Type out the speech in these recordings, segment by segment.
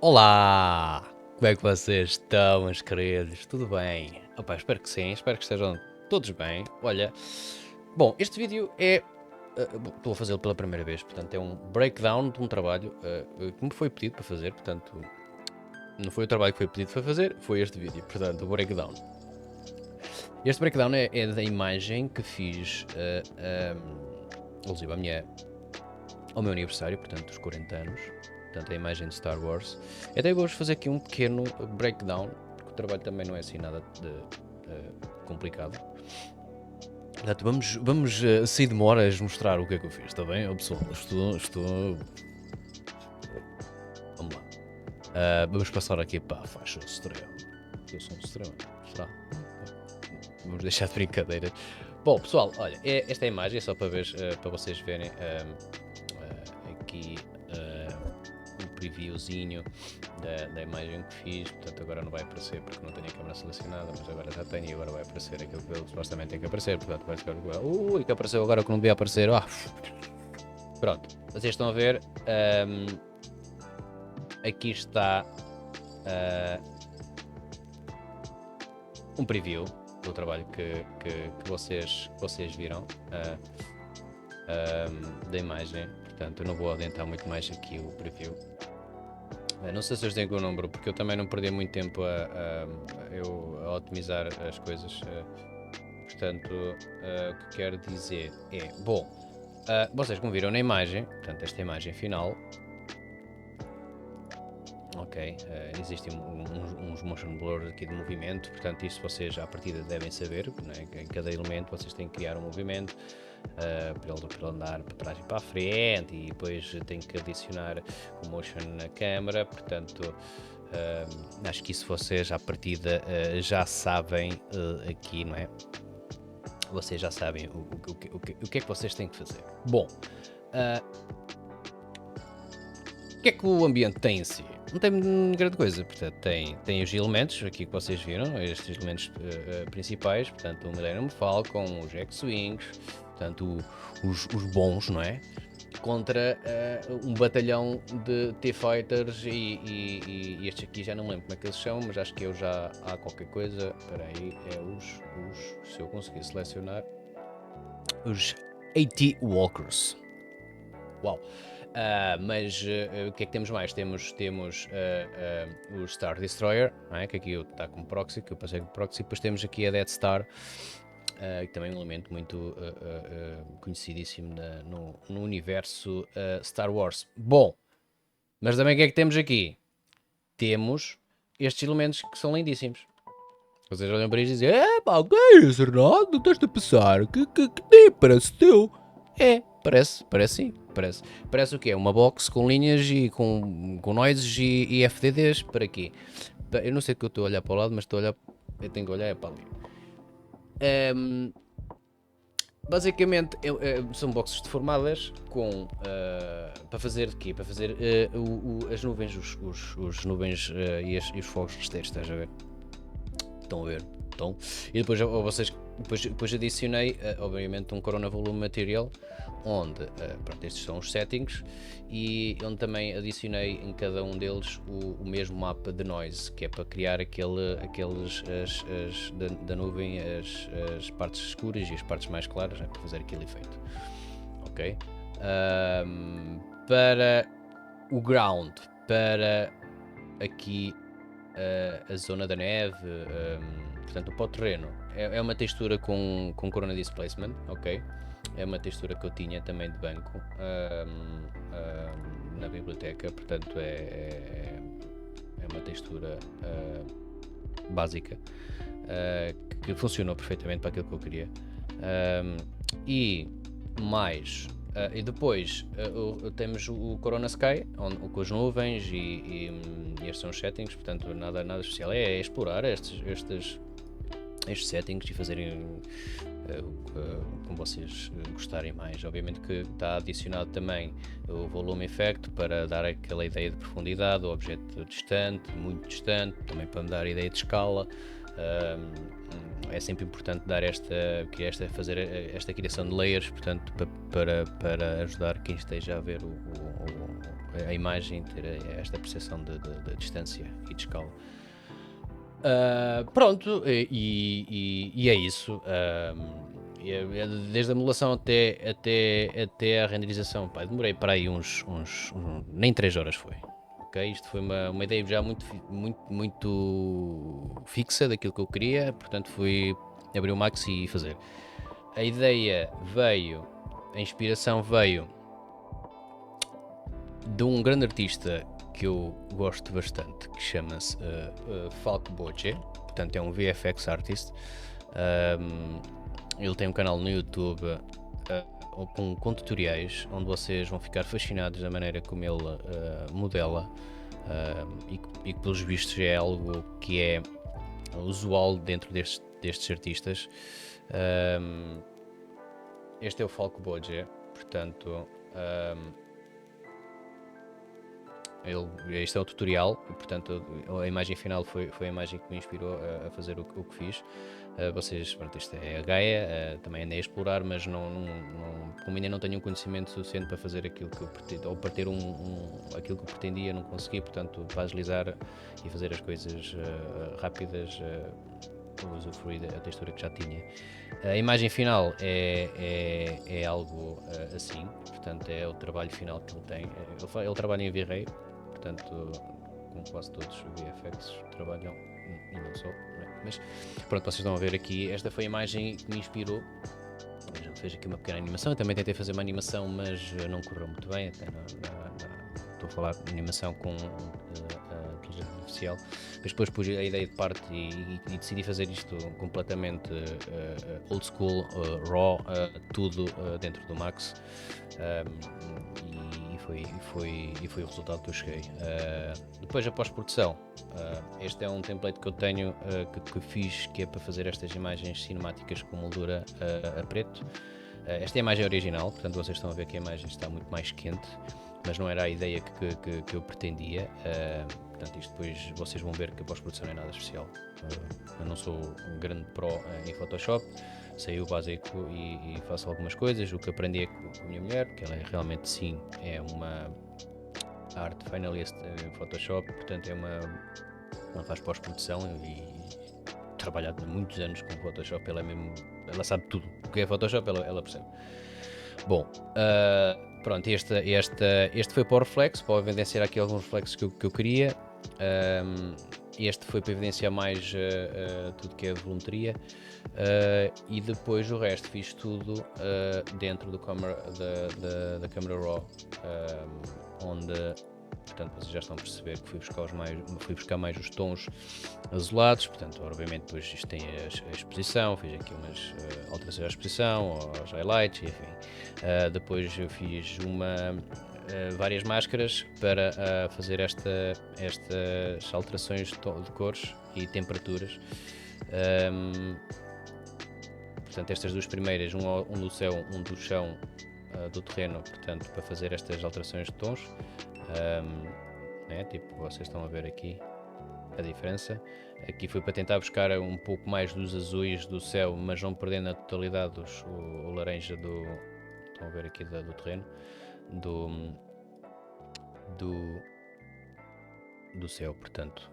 Olá! Como é que vocês estão, meus queridos? Tudo bem? Opa, espero que sim, espero que estejam todos bem. Olha, bom, este vídeo estou a fazê-lo pela primeira vez, portanto é um breakdown de um trabalho que me foi pedido para fazer, portanto não foi o trabalho que foi pedido para fazer, foi este vídeo, portanto o breakdown. Este breakdown é da imagem que fiz alusiva ao meu aniversário, portanto dos 40 anos. Portanto, a imagem de Star Wars. Até vou fazer aqui um pequeno breakdown, porque o trabalho também não é assim nada de complicado. Portanto, vamos sem demoras mostrar o que é que eu fiz, está bem? Oh, pessoal, estou... Vamos lá. Vamos passar aqui para a faixa extrema. Eu sou um extremo, será? Vamos deixar de brincadeiras. Bom, pessoal, olha, esta imagem é só para ver, para vocês verem aqui um previewzinho da imagem que fiz. Portanto, agora não vai aparecer porque não tenho a câmera selecionada, mas agora já tenho e agora vai aparecer aquilo que supostamente tem que aparecer. Portanto, parece que apareceu agora que não devia aparecer. Pronto, vocês estão a ver. Aqui está um preview do trabalho que vocês viram da imagem. Portanto, eu não vou adiantar muito mais aqui o preview. Não sei se eu tenho o número, porque eu também não perdi muito tempo a otimizar as coisas. Portanto, o que quero dizer é, bom, vocês como viram na imagem, portanto esta imagem final, ok, existem uns motion blurs aqui de movimento, portanto isso vocês à partida devem saber, né? Em cada elemento vocês têm que criar um movimento para ele andar para trás e para a frente, e depois tem que adicionar o motion na câmera, portanto acho que isso vocês à partida já sabem aqui, não é? Vocês já sabem o que é que vocês têm que fazer. Bom, o que é que o ambiente tem em si? Não tem grande coisa, portanto tem os elementos aqui que vocês viram, estes elementos principais, portanto o Millennium Falcon, os X-Wings, portanto os bons, não é? Contra um batalhão de T-Fighters e estes aqui já não me lembro como é que eles são, mas acho que eu já há qualquer coisa, espera aí, é se eu conseguir selecionar, os AT Walkers. Uau! Mas o que é que temos mais? Temos o Star Destroyer, não é? Que aqui está como proxy, que eu passei como proxy. Depois temos aqui a Death Star, que também é um elemento muito conhecidíssimo no universo Star Wars. Bom, mas também o que é que temos aqui? Temos estes elementos que são lindíssimos. Vocês olham para isto e dizem: pá, o que é isso, Renato? Estás a pensar? Que nem parece teu. Parece sim. Parece o quê? Uma box com linhas e com noises e FDDs. Para quê? Eu não sei que eu estou a olhar para o lado, mas estou a olhar. Eu tenho que olhar para ali. Basicamente são boxes deformadas com para fazer de quê? Para fazer as nuvens, os nuvens e os fogos rasteiros, estás a ver? Estão a ver? Estão. E depois depois adicionei obviamente um Corona Volume Material, onde pronto, estes são os settings, e onde também adicionei em cada um deles o mesmo mapa de noise, que é para criar aqueles da nuvem, as partes escuras e as partes mais claras, né, para fazer aquele efeito. Ok? Para o ground, para aqui a zona da neve, portanto para o terreno, é uma textura com Corona Displacement, ok? É uma textura que eu tinha também de banco na biblioteca, portanto é uma textura básica que funcionou perfeitamente para aquilo que eu queria. E mais, e depois temos o Corona Sky, com as nuvens e estes são os settings, portanto nada especial, é explorar estes settings e fazerem como vocês gostarem mais. Obviamente que está adicionado também o volume effect para dar aquela ideia de profundidade, o objeto distante, muito distante, também para me dar a ideia de escala. É sempre importante dar fazer esta criação de layers, portanto para ajudar quem esteja a ver a imagem, ter esta percepção de distância e de escala. Pronto, e é isso. Desde a modelação até a renderização, pá, demorei para aí nem 3 horas foi. Okay? Isto foi uma ideia já muito fixa daquilo que eu queria, portanto fui abrir o Max e fazer. A ideia veio, a inspiração veio de um grande artista que eu gosto bastante, que chama-se Falco Boce, portanto é um VFX artist. Ele tem um canal no YouTube com tutoriais onde vocês vão ficar fascinados da maneira como ele modela e que pelos vistos é algo que é usual dentro destes artistas. Este é o Falco Boce, portanto este é o tutorial, portanto a imagem final foi a imagem que me inspirou a fazer o que fiz. Vocês, pronto, isto é a Gaia, também andei a explorar, mas como ainda não tenho um conhecimento suficiente para fazer aquilo que eu pretendo, ou para ter aquilo que eu pretendia, não consegui, portanto para agilizar e fazer as coisas rápidas, usufruir da textura que já tinha. A imagem final é algo assim, portanto é o trabalho final que ele tem. Ele trabalha em V-Ray, portanto, como quase todos os VFX trabalham, e não só, mas pronto, vocês estão a ver aqui, esta foi a imagem que me inspirou. Eu já fiz aqui uma pequena animação, eu também tentei fazer uma animação, mas não correu muito bem, até estou a falar de animação com inteligência artificial, mas depois pus a ideia de parte e decidi fazer isto completamente old school, raw, tudo dentro do Max, e foi o resultado que eu cheguei. Depois a pós-produção, este é um template que eu tenho que fiz, que é para fazer estas imagens cinemáticas com moldura a preto. Esta é a imagem original, portanto vocês estão a ver que a imagem está muito mais quente, mas não era a ideia que eu pretendia. Portanto, isto depois vocês vão ver que a pós-produção não é nada especial. Eu não sou um grande pro em Photoshop, sei o básico e faço algumas coisas. O que aprendi é com a minha mulher, porque ela realmente sim é uma art finalist em Photoshop, portanto ela faz pós-produção e trabalha há muitos anos com Photoshop, ela sabe tudo o que é Photoshop, ela percebe. Bom, pronto, este foi para o reflexo, para evidenciar aqui alguns reflexos que eu queria. Este foi para evidenciar mais tudo que é volumetria, e depois o resto fiz tudo dentro da câmera RAW, onde, portanto, vocês já estão a perceber que fui buscar mais os tons azulados, portanto, obviamente depois isto tem a exposição, fiz aqui umas alterações à exposição, aos highlights, enfim. Depois eu fiz várias máscaras para fazer estas alterações de cores e temperaturas. Portanto, estas duas primeiras, um do céu, um do chão, do terreno, portanto, para fazer estas alterações de tons. Tipo, vocês estão a ver aqui a diferença. Aqui foi para tentar buscar um pouco mais dos azuis do céu, mas não perdendo a totalidade o laranja estão a ver aqui do terreno, do céu, portanto.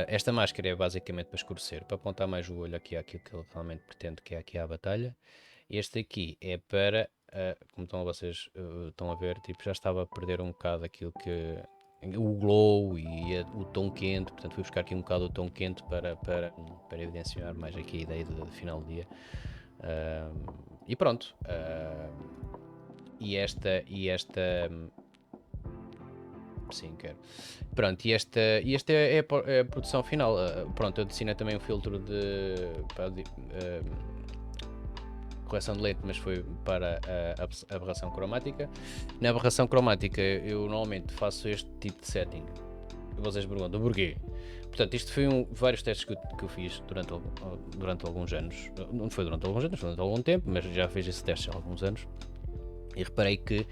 Esta máscara é basicamente para escurecer, para apontar mais o olho aqui àquilo que ele realmente pretende, que é aqui à batalha. Este aqui é para, como vocês estão a ver, tipo, já estava a perder um bocado aquilo que o glow e o tom quente, portanto fui buscar aqui um bocado o tom quente para evidenciar mais aqui a ideia de final do dia. E pronto. E esta sim, quero. Pronto, e esta é a produção final. Pronto, eu desenhei também um filtro de correção de leite, mas foi para a aberração cromática. Na aberração cromática eu normalmente faço este tipo de setting. Vocês perguntam porquê? Portanto, isto foi vários testes que eu fiz durante alguns anos. Não foi durante alguns anos, foi durante algum tempo, mas já fiz esse teste há alguns anos. E reparei que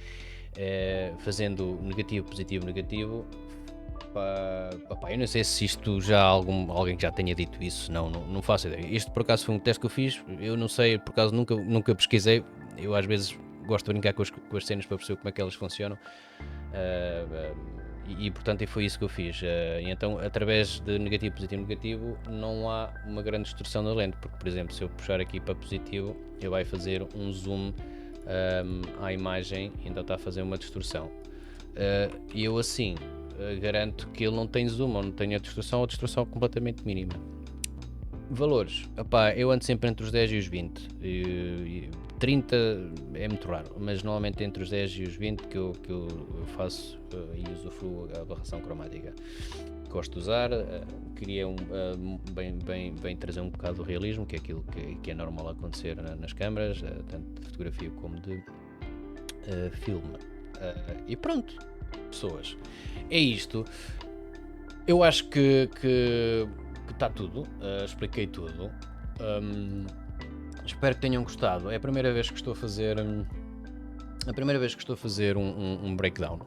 fazendo negativo, positivo, negativo, eu não sei se isto já alguém já tenha dito isso, não faço ideia. Este por acaso foi um teste que eu fiz, eu não sei, por acaso nunca pesquisei. Eu às vezes gosto de brincar com as cenas para perceber como é que elas funcionam. portanto foi isso que eu fiz. E então, através de negativo, positivo, negativo, não há uma grande distorção da lente, porque, por exemplo, se eu puxar aqui para positivo, ele vai fazer um zoom à imagem e então está a fazer uma distorção. E eu assim garanto que ele não tem zoom, ou não tem a distorção completamente mínima. Valores, opá, eu ando sempre entre os 10 e os 20. 30 é muito raro, mas normalmente entre os 10 e os 20 que eu faço e usufruo a aberração cromática. Gosto de usar, queria bem trazer um bocado do realismo, que é aquilo que é normal acontecer nas câmaras, tanto de fotografia como de filme. E pronto, pessoas, é isto. Eu acho que está tudo, expliquei tudo. Espero que tenham gostado. É a primeira vez que estou a fazer um breakdown.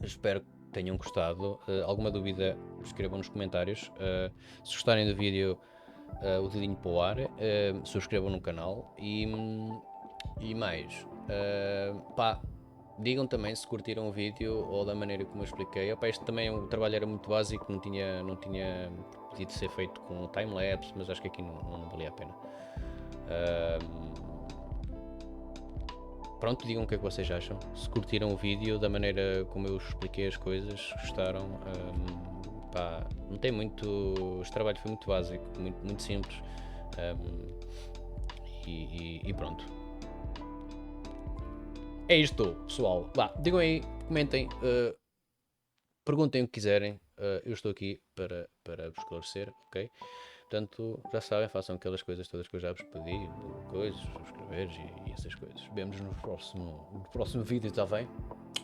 Espero que tenham gostado. Alguma dúvida, escrevam nos comentários. Se gostarem do vídeo, o dedinho para o ar, subscrevam no canal e mais, digam também se curtiram o vídeo ou da maneira como eu expliquei. Este também o trabalho era muito básico, não tinha podido ser feito com time-lapse, mas acho que aqui não valia a pena. Pronto, digam o que é que vocês acham. Se curtiram o vídeo da maneira como eu expliquei as coisas, gostaram. Não tem muito. Este trabalho foi muito básico, muito simples. E pronto. É isto, pessoal. Digam aí, comentem, perguntem o que quiserem. Eu estou aqui para vos esclarecer, ok? Portanto, já sabem, façam aquelas coisas todas que eu já vos pedi, coisas, subscrever e essas coisas. Vemos no próximo vídeo, está bem?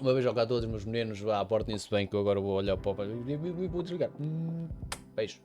Uma vez jogar todos os meus meninos, portem-se bem que eu agora vou olhar para o e vou desligar. Beijo.